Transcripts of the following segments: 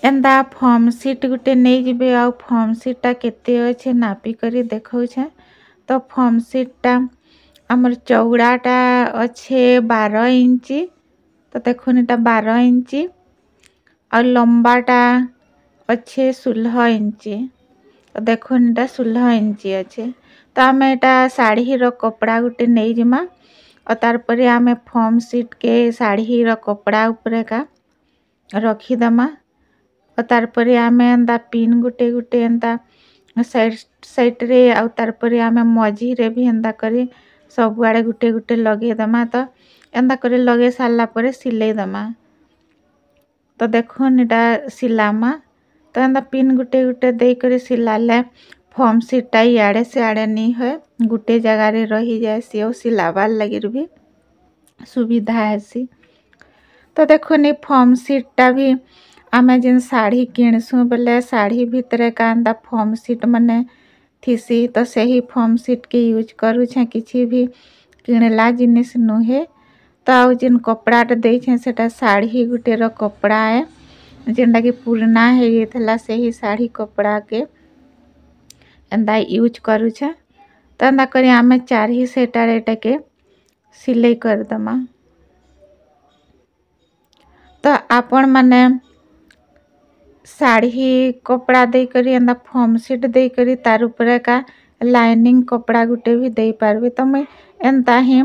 एंदा form seat गुटे नहीं जिबे आ form सीटा केते अच्छे नापी करी देखौछे। तो फॉर्म सीटा आमर चौड़ाटा अच्छे 12 इंची। तो देखुन एटा 12 इंची और लंबाटा अच्छे 16 इंची। तो देखुन एटा 16 इंची अच्छे। तो आम एटा शाढ़ी रो कपड़ा गुटे नहीं जिमा और तार परे आमे फॉर्म सीट के शाढ़ी रो कपड़ा ऊपर का रखीदमा और तार परे आमे एंदा पिन गुटे गुटे एंदा साइड रे आउ तार परे आमे मझी रे भी एंदा करी सब आड़े गुटे गुटे लगे दमा। तो एंदा करे लगे सारला परे सिलाई दमा। तो देखुन एटा सिलामा। तो एंदा पिन गुटे गुटे दे करे सिलाले फॉर्म सीटा इआड़े से आड़े नहीं है गुटे जगह रे रही जाए सी और सिलाबार लगी भी सुविधा है सी। तो देखुन फॉर्म सीटा भी आमे जिन साड़ी किणसु बोले साड़ी भितरे का एंदा फॉर्म सीट मने थीसी। तो सही फॉर्म सीट के यूज करू छे किछि भी किणला जिनिस नुहे। तो आउ जिन कपड़ाटा देछे सेटा साड़ी गुटे रो कपड़ा है जेनटा कि पुराना है ये थला सही साड़ी कपड़ा के एंदा यूज करू छे। तो एंदा करी आमे चारही सेटार एटा के सिलाई कर दमा। तो आपण माने साड़ी कपड़ा दे करी एंदा फॉर्म सीट दे करी तार ऊपर का लाइनिंग कपड़ा गुटे भी दे पारबे। तो मैं एंता ही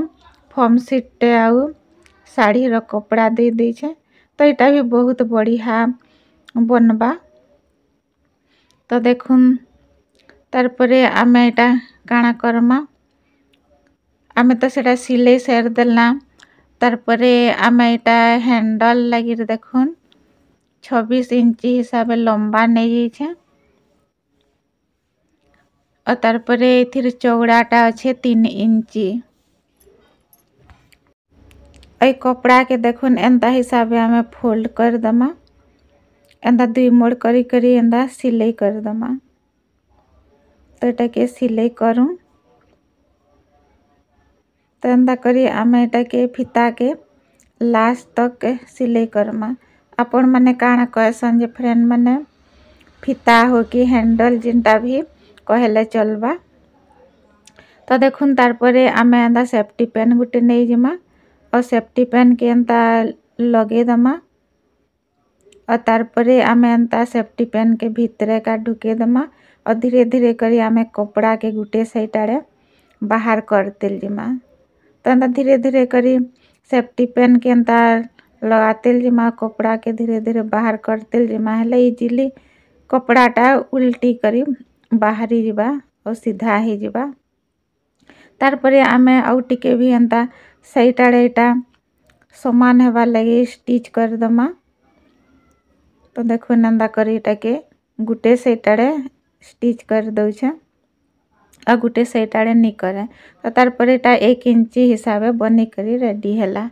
फॉर्म सीट आउ साड़ी रो कपड़ा दे दे छे। तो इटा भी बहुत बढ़िया बनबा। तो देखुन तार परे आमे इटा काना करमा आमे तो सेटा सिलाई सेर देला। तार परे आमे इटा हैंडल लगी देखुन 26 इंची हिसाब लंबा नहीं छे और तार परे एथिर चौड़ाटा अच्छे 3 इंची। ए कपड़ा के देखुन एंदा हिसाब आमे फोल्ड कर दमा एंदा 2 मोड़ करी करी एंदा सिलाई कर दमा। तो एटा के सिलाई करूँ तो एंदा करी आमे एटा के फिता के लास्ट तक सिलाई करमा। आपण माने काना कहसन जे फ्रेंड माने फिता हो कि हैंडल जिनटा भी कहले चलबा। तो देखुन तार परे आमे एंदा सेफ्टी पेन गुटे नहीं जिमा और सेफ्टी पेन के एंता लगे दमा और तार परे आमे एंता सेफ्टी पेन के भीतरे का ढुके दमा और धीरे धीरे करी आमे कपड़ा के गुटे साइड आड़े बाहर करते जिमा। तो एंता धीरे धीरे करी सेफ्टी पेन के एंता लगाते जिमा कपड़ा के धीरे धीरे बाहर करते जिमा हेले इजीली कपड़ाटा उल्टी करी बाहरी जिबा और सीधा ही जिबा। तार परे आमे आउ टिके भी एंता साइड आड़े एटा समान हेबा लगी स्टिच कर दमा। तो देखो एंदा करी एटा के गुटे साइड आड़े स्टिच कर दउछे और गुटे साइड आड़े नहीं करे। तो तार परे एटा 1 इंची हिसाबे बनी करी रेडी हैला।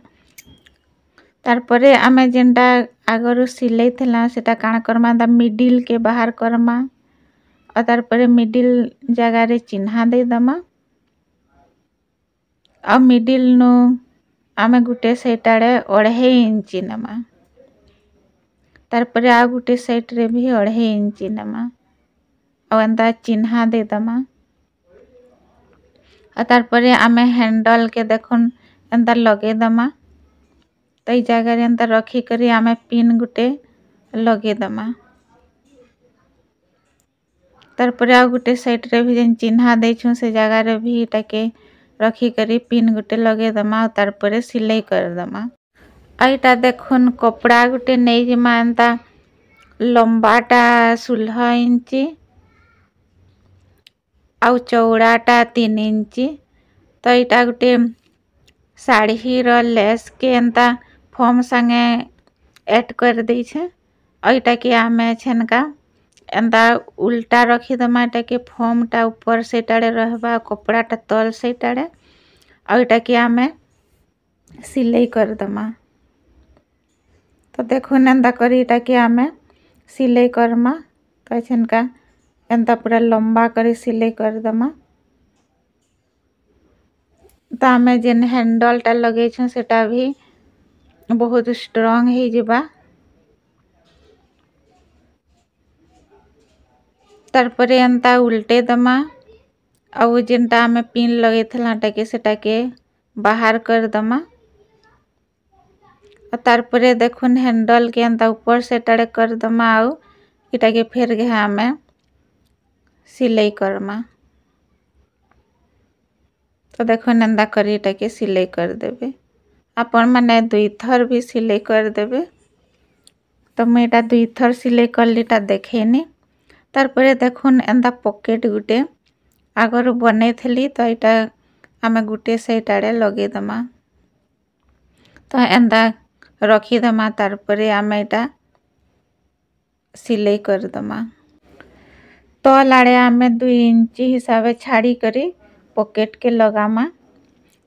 तार परे आमे जेनटा आगरु सिलाई थला सेटा काना करमा दा मिडिल के बाहर करमा और तार परे मिडिल जगह रे चिन्हा दे दमा और मिडिल नु आमे गुटे साइड आड़े 2.5 इंची नमा। तार परे आ गुटे साइड रे भी 2.5 इंची नमा और एंदा चिन्हा दे दमा और तार परे आमे हैंडल के देखुन एंदा लगे दमा। तो ई जगह रे एंता रखी करी आमे पिन गुटे लगे दमा। तार परे आ गुटे साइड रे भी जेन चिन्हा देछु से जगह रे भी एटा रखी करी पिन गुटे लगे दमा और तार परे सिलाई कर दमा। आइटा देखुन कपड़ा गुटे नहीं जिमा एंता लंबाटा 16 इंची आउ चौड़ाटा 3 इंची। तो इटा गुटे साड़ी रो लेस के एंता फॉर्म संगे ऐड कर दी छे और इटा के आमे छनका एंता उल्टा रखी दमा। इटा के फॉर्मटा ऊपर से टाड़े रहबा कपड़ाटा तल से टाड़े और इटा के आमे सिलाई कर दमा। तो देखो एंता करी इटा के आमे सिलाई करमा। तो छनका एंता पूरा लंबा करी सिलाई कर दमा। तो आमे जेन हैंडलटा लगे छे सेटा भी बहुत स्ट्रांग ही जिबा। तारपरे एंता उल्टे दमा आउ जेनटा आमे पिन लगे थे सेटा के बाहर कर दमा। तारपरे देखुन हैंडल के एंता ऊपर से टाड़े कर दमा आउ इटा के फेर घे आमे सिलाई करमा। तो देखुन एंता करी इटा के सिलाई कर देबे। आपण माने दुई थर भी सिलाई कर देबे। तो मैं इटा दुई थर सिलाई करलीटा देखेनी। तारपरे देखुन एंता पॉकेट गुटे आगर बने थली तो इटा आमे गुटे से टाड़े लगे दमा। तो एंता रखी दमा तारपरे आमे इटा सिलाई कर दमा। तो लाड़े आमे 2 इंची हिसाबे छाड़ी करी पॉकेट के लगामा।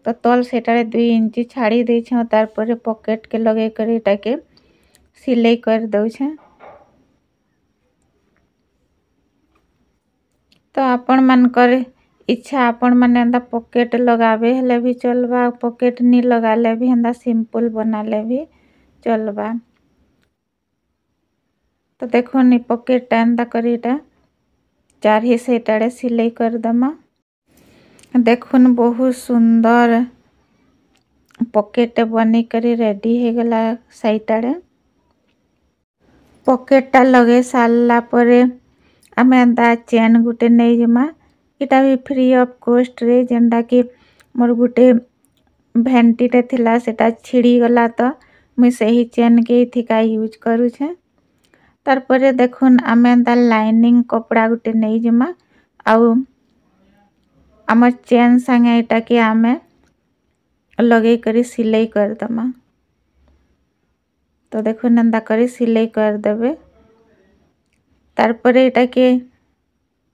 तो तल सेटारे 2 इंची छाड़ी दे छे तारपरे पॉकेट के लगे करी इटा के सिलाई कर दउ छे। तो आपण मन कर इच्छा आपण माने एंता पॉकेट लगावे हेले भी चलबा पॉकेट नी लगाले भी एंता सिंपल बनाले भी चलबा। तो देखो नी पॉकेट एंता करीटा 4 हिस्से टाड़े सिलाई कर दमा। देखुन बहुत सुंदर पॉकेट बनी करी रेडी हे गला साइड आड़े। पॉकेटा लगे सारला परे आमे एंता चेन गुटे नहीं जमा इटा भी फ्री ऑफ कॉस्ट रे जेंडा कि मोर गुटे भेंटीटे थिला सेटा छिड़ी गला तो मुई सही चेन के थिका यूज करू छे। तारपरे देखुन आमे एंता लाइनिंग कपड़ा गुटे नहीं जमा आउ आमर चेन संगे इटा के आमे लगे करी सिलाई कर दमा। तो देखुन एंता करी सिलाई कर देबे। तारपरे इटा के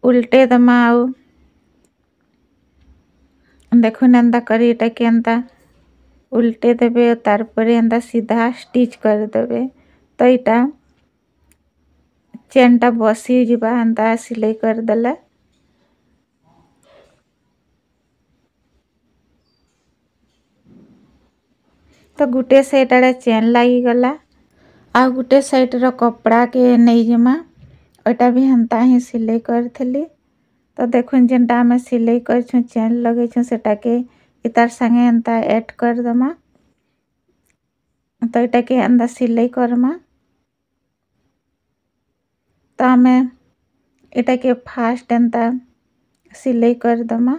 उल्टे दमा आउ देखुन एंता करी इटा के एंता उल्टे देबे तारपरे एंता सीधा स्टिच कर देबे। तो इटा चेनटा बसी जिबा एंता सिलाई कर देले। तो गुटे साइड आड़े चेन लगी गला आ गुटे साइड रो कपड़ा के नहीं जमा ओटा भी हेंता ही सिलाई करथली। तो देखुन जेनटा आमे सिलाई करछु चेन लगे छु सेटा के इतार संगे एंता ऐड कर दमा। तो इटा के एंता सिलाई करमा। तो आमे इटा के फास्ट एंता सिलाई कर दमा।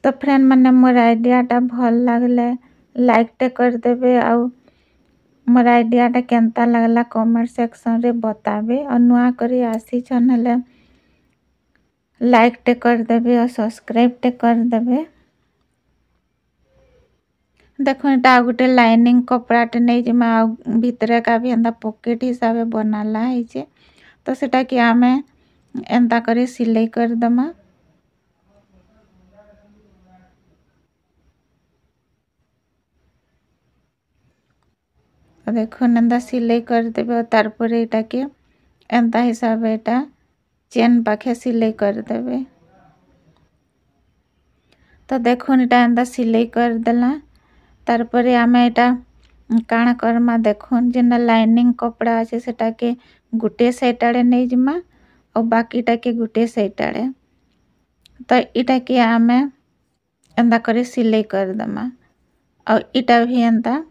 तो फ्रेंड माने मोर आइडियाटा भल लागले लाइक टे कर देबे आउ मोर आइडियाटा केनता लागला कमेंट सेक्शन रे बताबे और नुआ करी आसी चैनल लाइक टे कर देबे और सब्सक्राइब टे कर देबे। देखो इटा गुटे लाइनिंग कपड़ाटे नहीं जमा भितरे का भी एंता पॉकेट हिसाबे बनाला है जे। तो सेटा कि आमे एंता करी सिलाई कर दमा। देखो एंता सिलाई कर देबे और तारपरे इटा के एंता हिसाबे इटा चेन पाखे सिलाई कर देबे। तो देखो इटा एंता सिलाई कर देला तारपरे आमे इटा काना करमा देखो जेना लाइनिंग कपड़ा আছে सेटा के गुटे साइड आड़े नहीं जमा और बाकीटा के गुटे साइड आड़े। तो इटा के आमे एंता करे सिलाई कर दमा और इटा भी एंता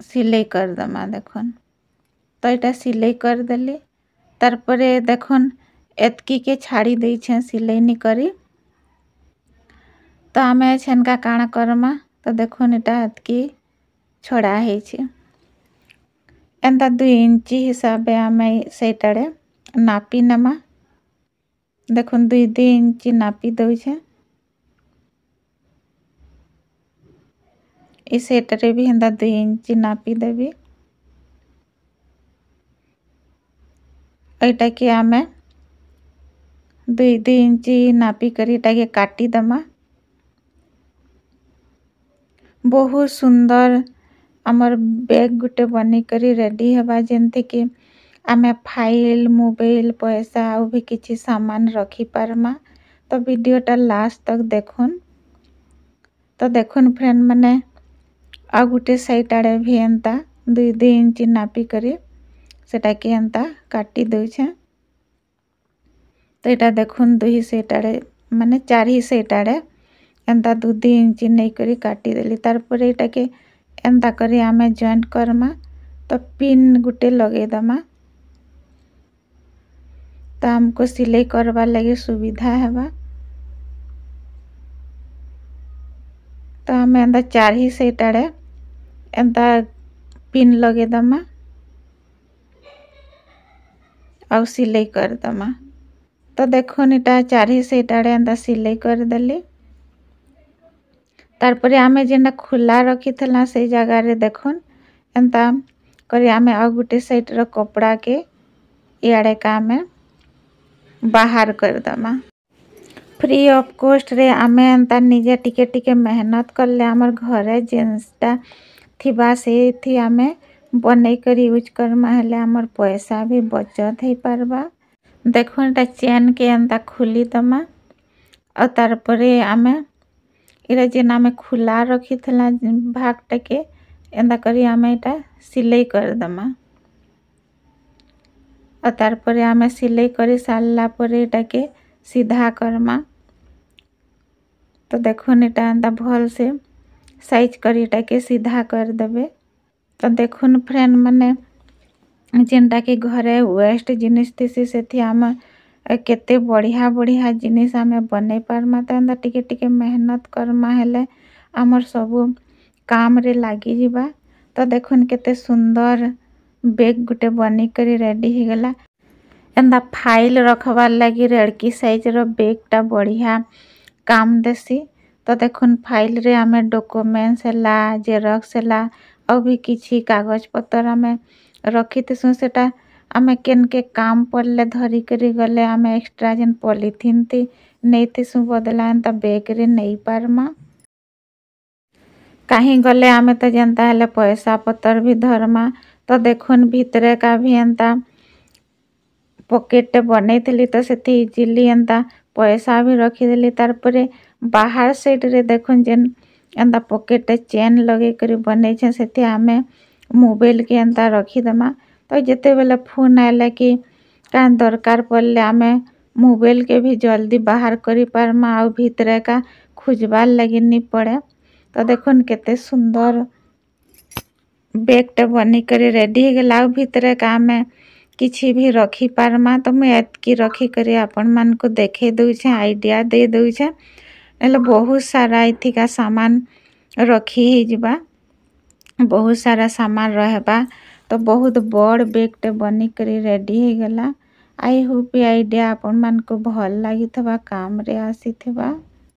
सिलाई कर दमा देखुन। तो इटा सिलाई कर देली तारपरे देखुन एतकी के छाड़ी दे छे सिलाई नी करी। तो आमे छेनका काना करमा तो देखुन इटा एतकी छड़ा है छे एंता 2 इंची हिसाबे आमे सेटाड़े नापी नमा। देखुन 2 इंची नापी दउ छे। इस सेटरे भी हेंदा 2 इंची नापी देबी। एटा के आमे 2 इंची नापी करी एटा के काटी दमा। बहुत सुंदर आमर बैग गुटे बनी करी रेडी हेबा जेंते कि आमे फाइल मोबाइल पैसा और भी किछि सामान रखी पारमा। तो वीडियोटा लास्ट तक देखुन। तो देखुन फ्रेंड माने आ गुटे साइड आड़े भी एंता 2 इंच नापी करी सेटा के एंता काटी दउछे। तो यहाँ देखुन 2 सेट आड़े माने 4 सेट आड़े एंता 2 इंच नहीं करी काटी देली। तार पर एटा के एंता करी आमे जॉइंट करमा तो पिन गुटे लगे दमा तो हमको सिलाई करवा लगे सुविधा हेबा। तो हमें एंता 4 सेट आड़े एंता पिन लगे दमा और सिलाई कर दमा। तो देखो इटा 4 सेट आड़े एंता सिलाई कर देली। तार पर आमे जेना खुला रखी थला से जगह रे देखुन एंता करी आमे आ गुटे साइड रो कपड़ा के इआड़े का आमे बाहर कर दमा। फ्री ऑफ कॉस्ट रे आमे एंता निजे टिके टिके मेहनत करले हमर घरे जिनिसटा थिबा से थी आमे बनै करी यूज करमा हेले हमर पैसा भी बचत हे पारबा। देखो एटा चेन के एंता खुली दमा और तार परे आमे इरा जेना आमे खुला रखी थला भागटा के एंता करी आमे एटा सिलाई कर दमा। और तार परे आमे सिलाई करी सारला परे एटा के सीधा करमा। तो देखो एटा एंता भल से साइज करी एटा के सीधा कर देबे। तो देखुन फ्रेंड माने जेनटा के घरे वेस्ट जिनिस थिसी सेथि आमे केते बढ़िया बढ़िया जिनिस आमे बनै पारमा। तो एंता टिके टिके मेहनत करमा हेले आमर सबू काम रे लागी जिबा। तो देखुन केते सुंदर बैग गुटे बनी करी रेडी हो गला। एंता फाइल रखबार लगी रेड़की साइज रो बैगटा बढ़िया काम देसी। तो देखुन फाइल रे आमे डॉक्यूमेंट्स हैला जेरॉक्स हैला और भी किछि कागज पत्र आमे रखी थिसु सेटा आमे केन के काम पड़ले धरी करी गले आमे एक्स्ट्रा जेन पॉलिथीन थी नहीं थिसु बदला एंता बैग रे नहीं पारमा। कहीं गले आमे तो जनता हेले पैसा पत्र भी धरमा। तो देखुन भितरे का भी एंता पॉकेट बनै थली तो सेथि इजीली एंता पैसा भी रखी देली। तार परे बाहर साइड रे देखुन जेन एंता पॉकेट चेन लगे करी बनै छे सेथि आमे मोबाइल के एंता रखी दमा। तो जेते बेले फोन आइले कि का दरकार पड़ले आमे मोबाइल के भी जल्दी बाहर करी पारमा और भितरे का खुजबार लगी नहीं पड़े। तो देखुन केते सुंदर बैगटा बनी करी रेडी हो गला और भितरे का आमे किछि भी रखी पारमा। तो मैं एतकी रखी करी आपण मान को देखे दउछे आइडिया दे दउछे एले बहुत सारा इथिका सामान रखी ही जिबा बहुत सारा सामान रहबा। तो बहुत बड़ बैगटे बनी करी रेडी हो गला। आई होप ये आइडिया आपण मान को भल लागी थबा काम रे आसी थबा।